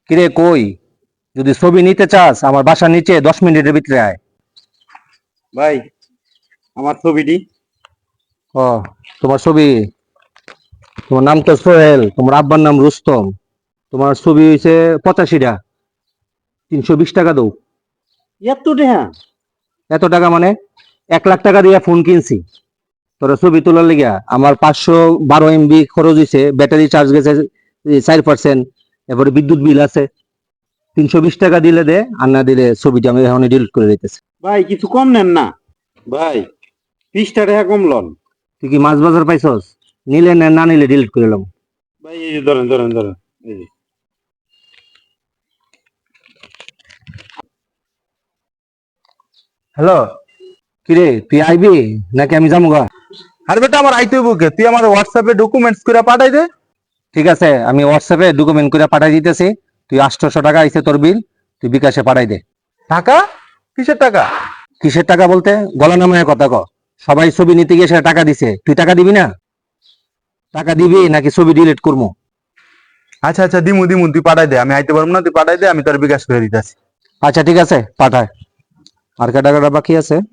কিরে কই? যদি ছবি নিতে চাস আমার বাসার নিচে 10 মিনিটের ভিতরে আয়। ভাই আমার ছবিটি। ও, তোমার ছবি? তোমার নাম তো সোহেল, তোমার আব্বার নাম রুস্তম। তোমার ছবি হয়েছে 85টা, 320 টাকা দাও। এত টাকা? এত টাকা মানে 1 লাখ টাকা দিয়ে ফোন কিনছি তোরা ছবি তোলার লিগা। আমার 512 MB খরচ হয়েছে, ব্যাটারি চার্জ গেছে 4%, এরপরে বিদ্যুৎ বিল আছে। 320 টাকা দিলে দে, আর না দিলে ছবিটা আমি এখন ডিলিট করে দিতেছি। ভাই কিছু কম নেন না ভাই, 20 টাকা কম লন। তুই কি মাছ বাজার পাইছস? নিলে নে, না নিলে ডিলিট করে এলাম। ভাই এই যে ধরেন ধরেন ধরেন, এই যে। হ্যালো, কিরে তুই আইবি নাকি আমি যাবো গা? আরে বেটা আমার আইতে হইব কে? তুই আমার হোয়াটসঅ্যাপে ডকুমেন্টস করে পাঠাই দে। ঠিক আছে, আমি হোয়াটসঅ্যাপে ডকুমেন্ট করে পাঠাই দিতেছি। তুই 800 টাকা আইছে তোর বিল, তুই বিকাশে পাঠাই দে। টাকা? কিসের টাকা? কিসের টাকা বলতে? গলা নামায় কথা ক। সবাই ছবি নিতে গিয়ে সেটা টাকা দিছে, তুই টাকা দিবি না? টাকা দিবি নাকি ছবি ডিলিট করবো? আচ্ছা আচ্ছা, দিমু দিমু, তুই পাঠাই দে। আমি আইতে পারবো না, তুই পাঠাই দে, আমি তোর বিকাশ করে দিতেছি। আচ্ছা ঠিক আছে, পাঠায়। আর কে টাকাটা বাকি আছে?